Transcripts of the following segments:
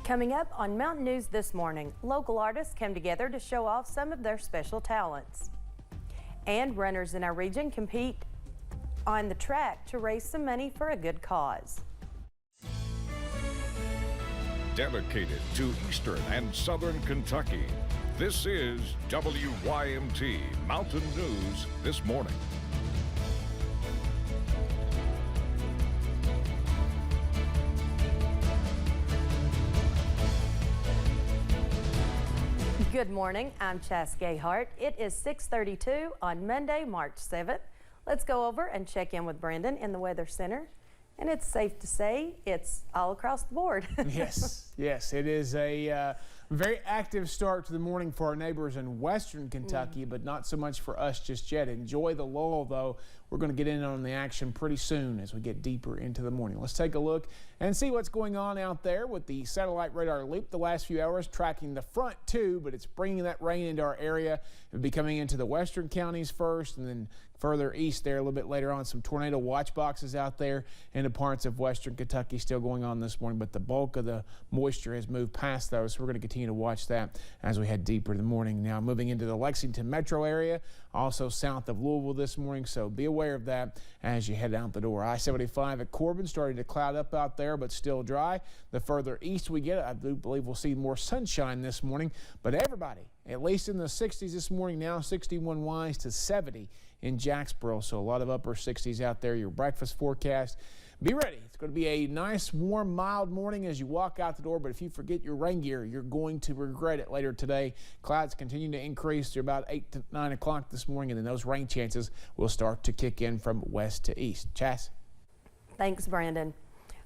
Coming up on Mountain News this morning, local artists came together to show off some of their special talents. And runners in our region compete on the track to raise some money for a good cause. Dedicated to Eastern and Southern Kentucky, this is WYMT Mountain News this morning. Good morning, I'm Chas Gayhart. It is 6:32 on Monday, March 7th. Let's go over and check in with Brendan in the Weather Center. And it's safe to say it's all across the board. Yes, it is a very active start to the morning for our neighbors in western Kentucky, but not so much for us just yet. Enjoy the lull, though. We're going to get in on the action pretty soon as we get deeper into the morning. Let's take a look and see what's going on out there with the satellite radar loop the last few hours, tracking the front too, but it's bringing that rain into our area. It'll be coming into the western counties first, and then further east there a little bit later on. Some tornado watch boxes out there into parts of western Kentucky still going on this morning, but the bulk of the moisture has moved past those, so we're going to continue to watch that as we head deeper in the morning. Now moving into the Lexington metro area, also south of Louisville this morning, so be aware of that as you head out the door. I-75 at Corbin starting to cloud up out there, but still dry. The further east we get, I do believe we'll see more sunshine this morning, but everybody at least in the 60s this morning now, 61 wise to 70 in Jacksboro, so a lot of upper 60s out there. Your breakfast forecast, be ready. It's going to be a nice, warm, mild morning as you walk out the door, but if you forget your rain gear, you're going to regret it later today. Clouds continue to increase to about 8 to 9 o'clock this morning, and then those rain chances will start to kick in from west to east. Chas? Thanks, Brandon.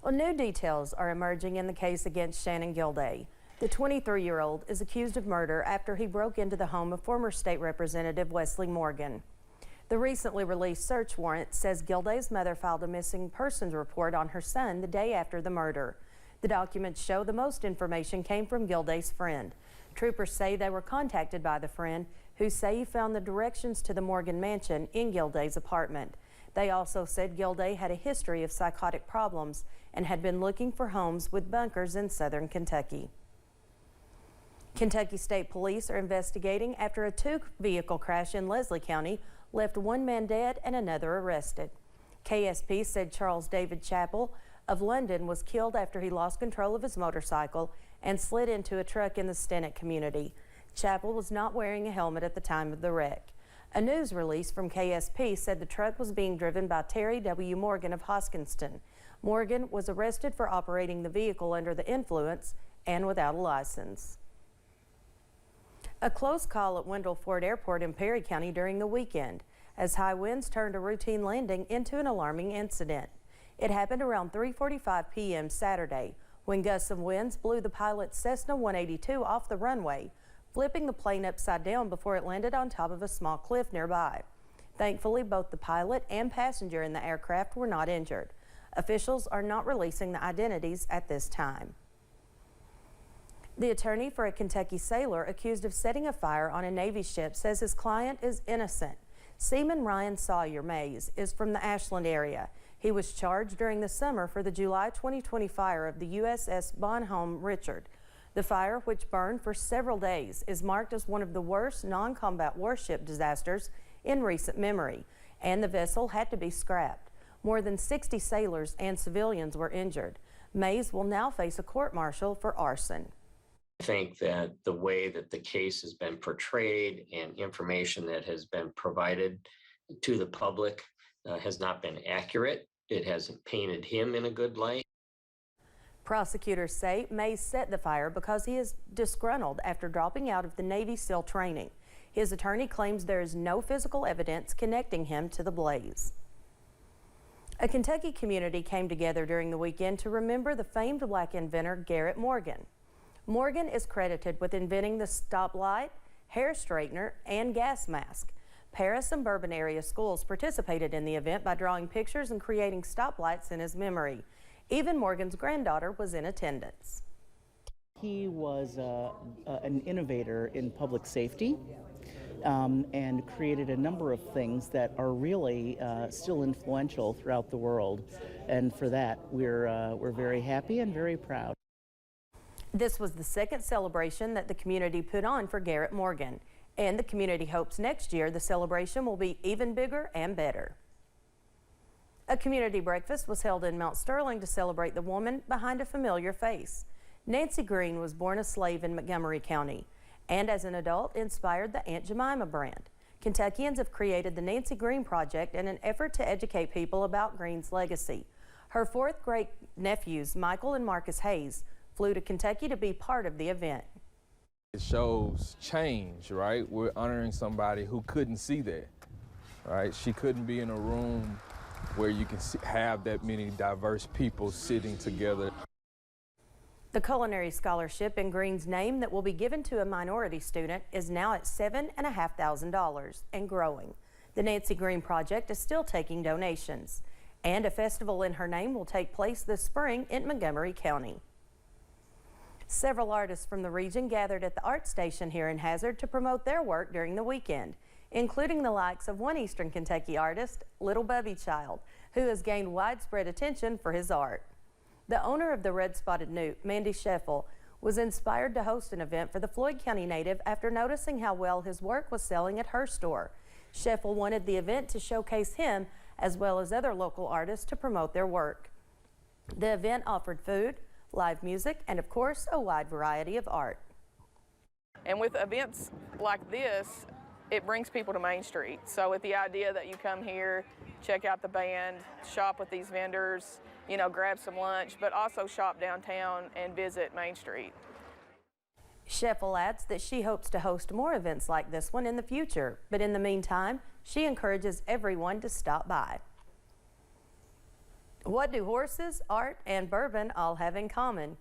Well, new details are emerging in the case against Shannon Gilday. The 23-year-old is accused of murder after he broke into the home of former state representative Wesley Morgan. The recently released search warrant says Gilday's mother filed a missing persons report on her son the day after the murder. The documents show the most information came from Gilday's friend. Troopers say they were contacted by the friend, who say he found the directions to the Morgan mansion in Gilday's apartment. They also said Gilday had a history of psychotic problems and had been looking for homes with bunkers in southern Kentucky. Kentucky State Police are investigating after a two-vehicle crash in Leslie County left one man dead and another arrested. KSP said Charles David Chappell of London was killed after he lost control of his motorcycle and slid into a truck in the Stinnett community. Chappell was not wearing a helmet at the time of the wreck. A news release from KSP said the truck was being driven by Terry W. Morgan of Hoskinston. Morgan was arrested for operating the vehicle under the influence and without a license. A close call at Wendell Ford Airport in Perry County during the weekend as high winds turned a routine landing into an alarming incident. It happened around 3:45 p.m. Saturday when gusts of winds blew the pilot's Cessna 182 off the runway, flipping the plane upside down before it landed on top of a small cliff nearby. Thankfully, both the pilot and passenger in the aircraft were not injured. Officials are not releasing the identities at this time. The attorney for a Kentucky sailor accused of setting a fire on a Navy ship says his client is innocent. Seaman Ryan Sawyer Mays is from the Ashland area. He was charged during the summer for the July 2020 fire of the USS Bonhomme Richard. The fire, which burned for several days, is marked as one of the worst non-combat warship disasters in recent memory, and the vessel had to be scrapped. More than 60 sailors and civilians were injured. Mays will now face a court-martial for arson. I think that the way that the case has been portrayed and information that has been provided to the public has not been accurate. It hasn't painted him in a good light. Prosecutors say Mays set the fire because he is disgruntled after dropping out of the Navy SEAL training. His attorney claims there is no physical evidence connecting him to the blaze. A Kentucky community came together during the weekend to remember the famed black inventor Garrett Morgan. Morgan is credited with inventing the stoplight, hair straightener, and gas mask. Paris and Bourbon area schools participated in the event by drawing pictures and creating stoplights in his memory. Even Morgan's granddaughter was in attendance. He was an innovator in public safety and created a number of things that are really still influential throughout the world. And for that, we're very happy and very proud. This was the second celebration that the community put on for Garrett Morgan, and the community hopes next year the celebration will be even bigger and better. A community breakfast was held in Mount Sterling to celebrate the woman behind a familiar face. Nancy Greene was born a slave in Montgomery County, and as an adult inspired the Aunt Jemima brand. Kentuckians have created the Nancy Greene Project in an effort to educate people about Greene's legacy. Her fourth great nephews, Michael and Marcus Hayes, flew to Kentucky to be part of the event. It shows change, right? We're honoring somebody who couldn't see that, right? She couldn't be in a room where you can have that many diverse people sitting together. The culinary scholarship in Greene's name that will be given to a minority student is now at $7,500 and growing. The Nancy Greene Project is still taking donations, and a festival in her name will take place this spring in Montgomery County. Several artists from the region gathered at the art station here in Hazard to promote their work during the weekend, including the likes of one Eastern Kentucky artist, Little Bubby Child, who has gained widespread attention for his art. The owner of the red-spotted newt, Mandy Scheffel, was inspired to host an event for the Floyd County native after noticing how well his work was selling at her store. Scheffel wanted the event to showcase him as well as other local artists to promote their work. The event offered food, live music, and of course, a wide variety of art. And with events like this, it brings people to Main Street. So with the idea that you come here, check out the band, shop with these vendors, you know, grab some lunch, but also shop downtown and visit Main Street. Scheffel adds that she hopes to host more events like this one in the future, but in the meantime, she encourages everyone to stop by. What do horses, art, and bourbon all have in common?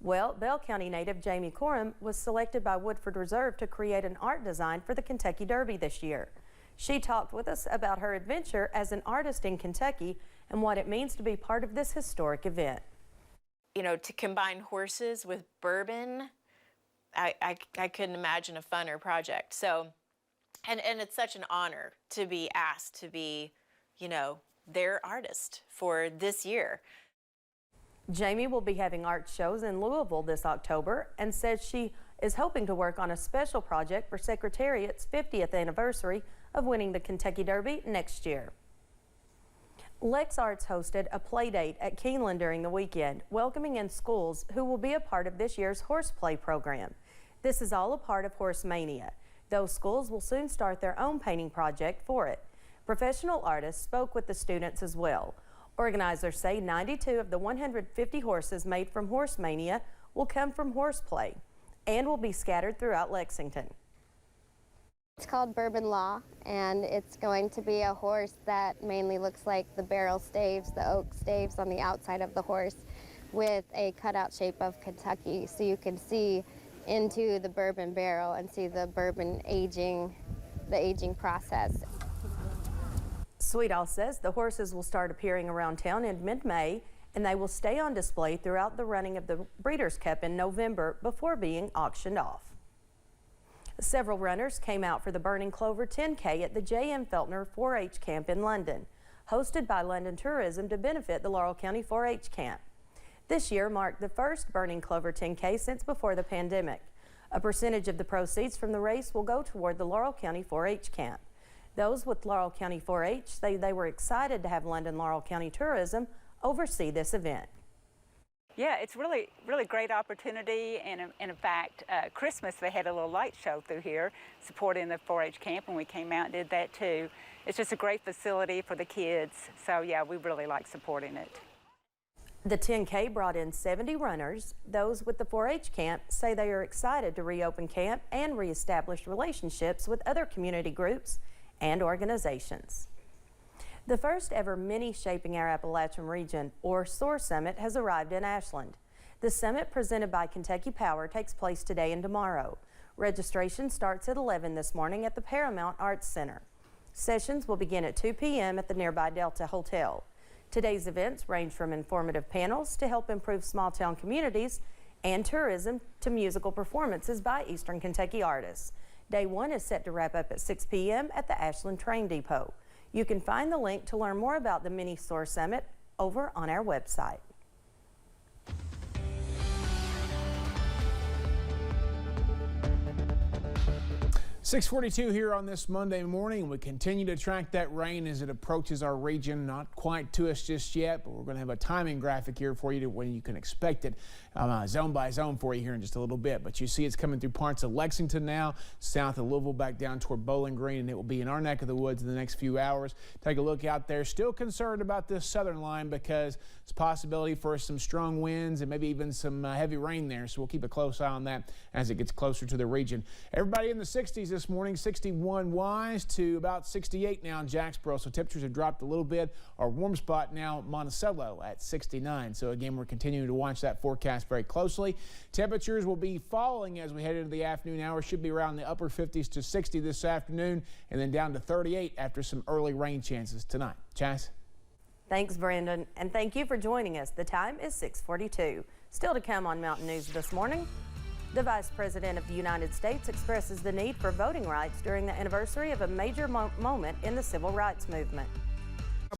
Well, Bell County native Jamie Coram was selected by Woodford Reserve to create an art design for the Kentucky Derby this year. She talked with us about her adventure as an artist in Kentucky and what it means to be part of this historic event. You know, to combine horses with bourbon, I couldn't imagine a funner project. So, and it's such an honor to be asked to be, you know, their artist for this year. Jamie will be having art shows in Louisville this October and says she is hoping to work on a special project for Secretariat's 50th anniversary of winning the Kentucky Derby next year. Lex Arts hosted a play date at Keeneland during the weekend, welcoming in schools who will be a part of this year's horseplay program. This is all a part of Horse Mania. Those schools will soon start their own painting project for it. Professional artists spoke with the students as well. Organizers say 92 of the 150 horses made from Horse Mania will come from horseplay and will be scattered throughout Lexington. It's called Bourbon Law, and it's going to be a horse that mainly looks like the barrel staves, the oak staves on the outside of the horse, with a cutout shape of Kentucky, so you can see into the bourbon barrel and see the bourbon aging, the aging process. Sweetall says the horses will start appearing around town in mid-May, and they will stay on display throughout the running of the Breeders' Cup in November before being auctioned off. Several runners came out for the Burning Clover 10K at the J.M. Feltner 4-H camp in London, hosted by London Tourism to benefit the Laurel County 4-H camp. This year marked the first Burning Clover 10K since before the pandemic. A percentage of the proceeds from the race will go toward the Laurel County 4-H camp. Those with Laurel County 4-H say they were excited to have London Laurel County Tourism oversee this event. Yeah, it's really great opportunity, and in fact, Christmas they had a little light show through here supporting the 4-H camp, and we came out and did that too. It's just a great facility for the kids, so yeah, we really like supporting it. The 10K brought in 70 runners. Those with the 4-H camp say they are excited to reopen camp and reestablish relationships with other community groups and organizations. The first ever Mini Shaping Our Appalachian Region, or SOAR Summit, has arrived in Ashland. The summit, presented by Kentucky Power, takes place today and tomorrow. Registration starts at 11 this morning at the Paramount Arts Center. Sessions will begin at 2 p.m. at the nearby Delta Hotel. Today's events range from informative panels to help improve small-town communities and tourism to musical performances by Eastern Kentucky artists. Day one is set to wrap up at 6 p.m. at the Ashland Train Depot. You can find the link to learn more about the Mini SOAR Summit over on our website. 6:42 here on this Monday morning. We continue to track that rain as it approaches our region. Not quite to us just yet, but we're going to have a timing graphic here for you to when you can expect it, zone by zone for you here in just a little bit. But you see it's coming through parts of Lexington now, south of Louisville, back down toward Bowling Green, and it will be in our neck of the woods in the next few hours. Take a look out there. Still concerned about this southern line because it's a possibility for some strong winds and maybe even some heavy rain there. So we'll keep a close eye on that as it gets closer to the region. Everybody in the 60s this morning, 61 Wise to about 68 now in Jacksboro. So temperatures have dropped a little bit. Our warm spot now, Monticello at 69. So again, we're continuing to watch that forecast very closely. Temperatures will be falling as we head into the afternoon hours. Should be around the upper 50s to 60 this afternoon, and then down to 38 after some early rain chances tonight. Chas? Thanks, Brandon, and thank you for joining us. The time is 6:42. Still to come on Mountain News this morning. The Vice President of the United States expresses the need for voting rights during the anniversary of a major moment in the civil rights movement.